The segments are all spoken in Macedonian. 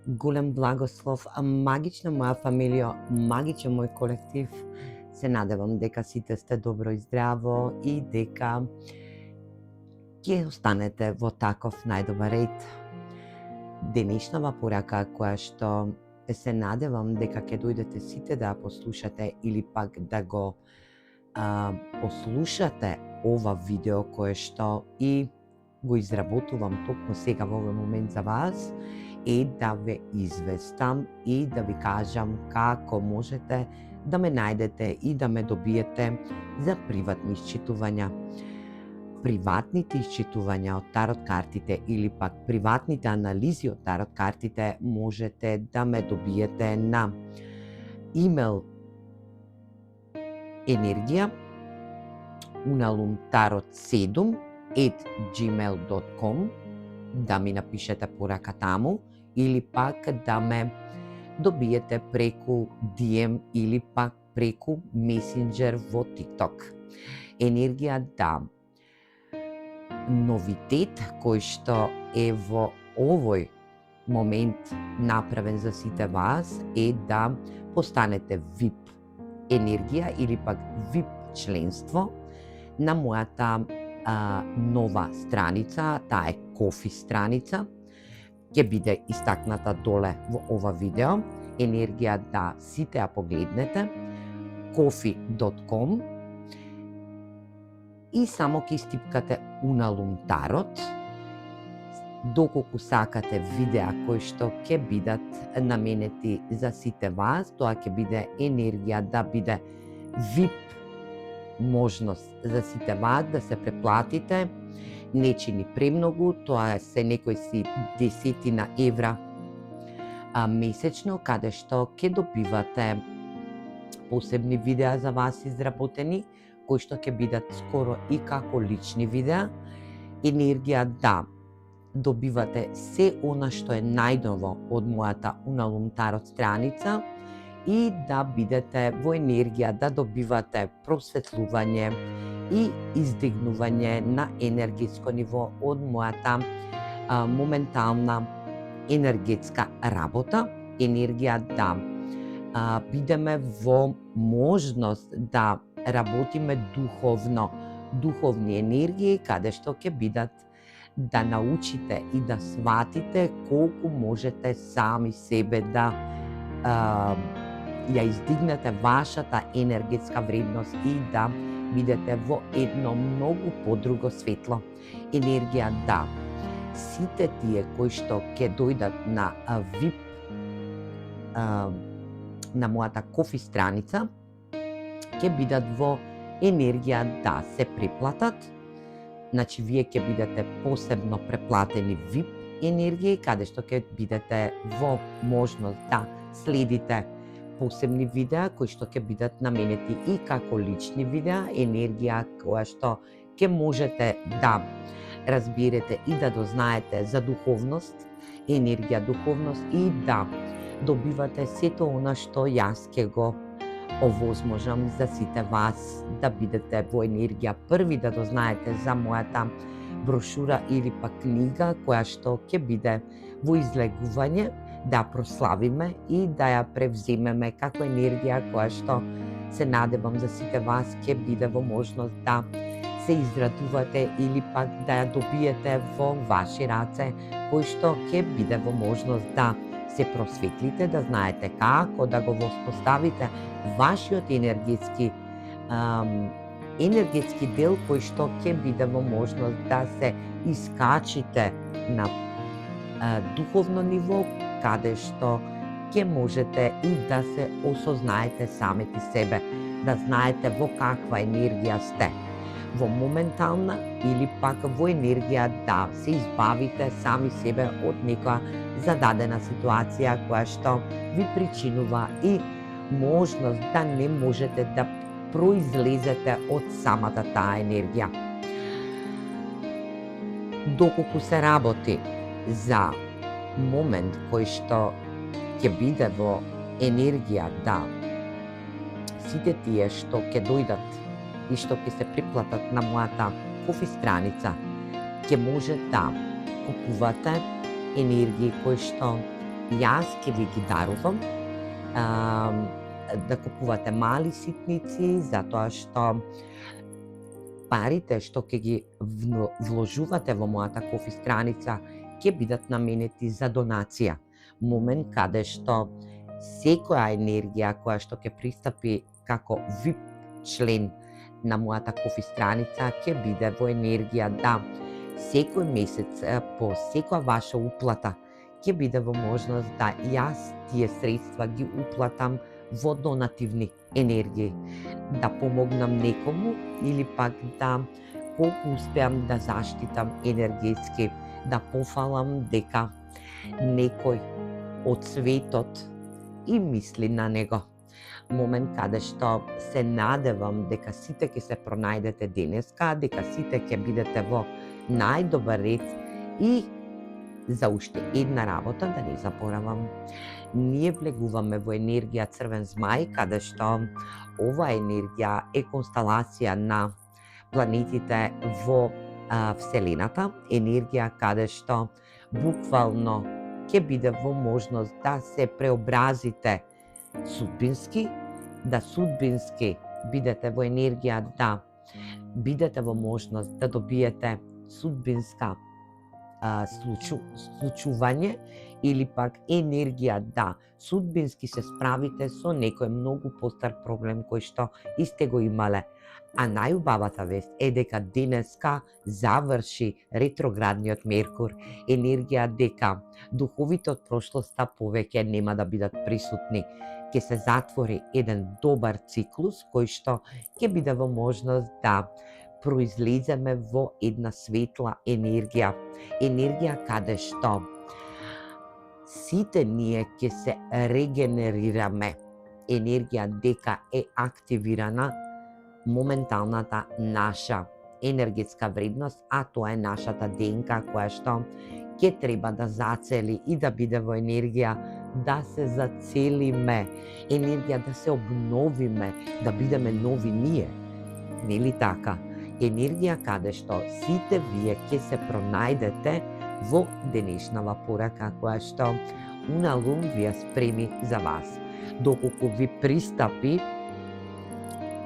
Голем благослов, магична моја фамилија, магичен мој колектив. Се надевам дека сите сте добро и здраво и дека ќе останете во таков најдобар ред. Денешнава порака која што се надевам дека ќе дојдете сите да ја послушате или пак да го послушате ова видео кое што и го изработувам токму сега во овој момент за вас, е да ве известам и да ви кажам како можете да ме најдете и да ме добиете за приватни исчитувања. Приватните исчитувања од тарот картите или пак приватните анализи од тарот картите можете да ме добиете на имейл енергија unalumtarot7@gmail.com, да ми напишете порака таму или пак да ме добиете преку DM или пак преку Messenger во TikTok. Енергија да. Новитет кој што е во овој момент направен за сите вас е да постанете VIP енергија или пак VIP членство на мојата нова страница, таа е кофи страница, ќе биде истакната доле во ова видео. Енергија да сите ја погледнете, coffee.com, и само ќе истипкате Unalum Tarot, доколку сакате видеа кои што ќе бидат наменети за сите вас. Тоа ќе биде енергија да биде VIP можност за сите вас да се преплатите. Не чини премногу, тоа се некои си десетина евра месечно, каде што ќе добивате посебни видеа за вас изработени, кои што ќе бидат скоро и како лични видеа. Енергија да добивате се она што е најново од мојата Unalum Tarot страница и да бидете во енергија да добивате просветлување и издигнување на енергетско ниво од мојата моментална енергетска работа. Енергија да бидеме во можност да работиме духовно, духовни енергии, каде што ќе бидат да научите и да сватите колку можете сами себе да ја издигнете вашата енергетска вредност и да бидете во едно многу подруго светло. Енергија да сите тие кои што ќе дојдат на VIP на мојата кофи страница ќе бидат во енергија да се преплатат. Значи, вие ќе бидете посебно преплатени VIP енергија, каде што ќе бидете во можност да следите посебни видеа кои што ќе бидат наменети и како лични видеа, енергија која што ќе можете да разберете и да дознаете за духовност, енергија духовност и да добивате сето она што јас ќе го овозможам за сите вас да бидете во енергија први да дознаете за мојата брошура или пак книга која што ќе биде во излегување, да ја прославиме и да ја превземеме како енергија која што се надевам за сите вас ќе биде во можност да се израдувате или пак да ја добиете во ваши раце, кој што ќе биде во можност да се просветлите, да знаете како да го воспоставите вашиот енергетски дел кој што ќе биде во можност да се искачите на духовно ниво, каде што ќе можете и да се осознаете самите себе, да знаете во каква енергија сте, во моментална или пак во енергија да се избавите сами себе од некоја зададена ситуација која што ви причинува и можност да не можете да произлезете од самата таа енергија. Доколку се работи за момент кој што ќе биде во енергија да сите тие што ќе дојдат и што ќе се приплатат на мојата кофи страница, ќе може да купувате енергии кои што Јас ќе ви ги дарувам да купувате мали ситници, затоа што парите што ќе ги вложувате во мојата кофи страница ќе бидат наменети за донација. Момент каде што секоја енергија која што ќе пристапи како VIP член на мојата кофи страница ќе биде во енергија да секој месец по секоја ваша уплата ќе биде во можност да јас тие средства ги уплатам во донативни енергии, да помогнам некому или пак да колку успеам да заштитам енергетски, да пофалам дека некој од светот и мисли на него. Момент каде што се надевам дека сите ќе се пронајдете денеска, дека сите ќе бидете во најдобар ред и за уште една работа да не заборавам. Ние влегуваме во енергија Црвен змај, каде што оваа енергија е констелација на планетите во Вселената, енергија каде што буквално ќе биде во можност да се преобразите судбински, да судбински бидете во енергија да бидете во можност да добиете судбинска случување или пак енергија да судбински се справите со некој многу постар проблем кој што и сте го имале. А најубавата вест е дека денеска заврши ретроградниот Меркур, енергија дека духовите од прошлоста повеќе нема да бидат присутни. Ќе се затвори еден добар циклус кој што ќе биде во можност да произлеземе во една светла енергија. Енергија каде што сите ние ќе се регенерираме. Енергија дека е активирана моменталната наша енергетска вредност, а тоа е нашата ДНК која што ќе треба да зацели и да биде во енергија да се зацелиме, енергија да се обновиме, да бидеме нови ние. Нели така? Енергија каде што сите вие ќе се пронајдете во денешнава порака која што Уналум ви ја спреми за вас. Доколку ви пристапи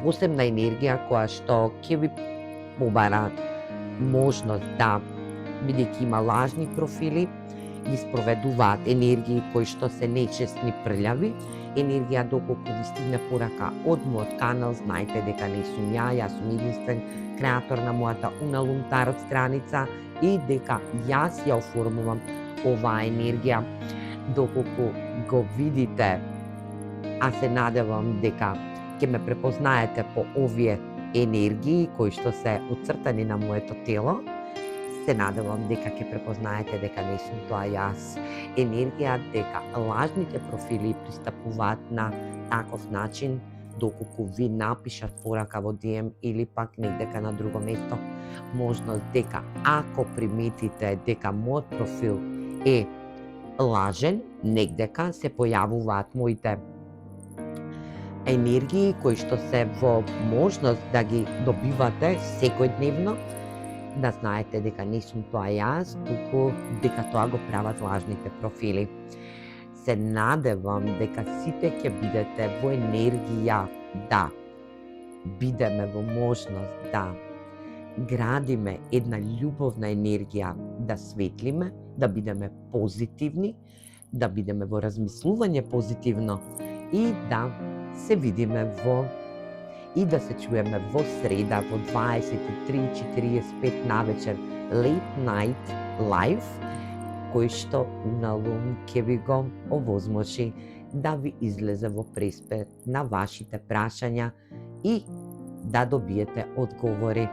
посебна енергија која што ќе ви побара можност да, бидејќи има лажни профили, ги спроведуваат енергии кои што се нечестни, прљави, енергија доколку ви стигне порака од мојот канал, знаете дека не сум јас сум единствен креатор на мојата Уналум Тарот страница и дека јас ја оформувам оваа енергија. Доколку го видите, а се надевам дека ќе ме препознаете по овие енергии кои што се уцртани на моето тело, се надевам дека ќе препознаете дека не сум тоа јас. Енергија дека лажните профили пристапуваат на таков начин доколку ви напишат порака во DM или пак негдека на друго место. Можност дека ако приметите дека мојот профил е лажен, негдека се појавуваат моите енергии кои што се во можност да ги добивате секојдневно, да знаете дека не сум тоа јас, туку дека тоа го прават лажните профили. Се надевам дека сите ќе бидете во енергија да бидеме во можност да градиме една љубовна енергија, да светлиме, да бидеме позитивни, да бидеме во размислување позитивно и да се видиме и да се чуеме во среда во 23:45 навечер Late Night Live, кој што Уналум ќе ви го овозможи да ви излезе во преспет на вашите прашања и да добиете одговори.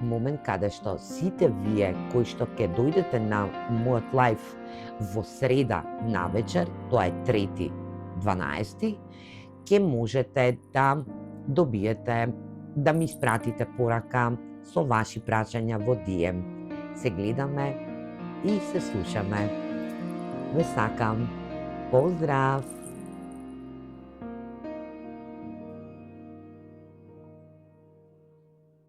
Момент каде што сите вие кои што ќе дојдете на мојот лайв во среда навечер, тоа е 3.12, ќе можете да добиете, да ми испратите порака со ваши прашања во DM. Се гледаме и се слушаме. Ве сакам. Поздрав!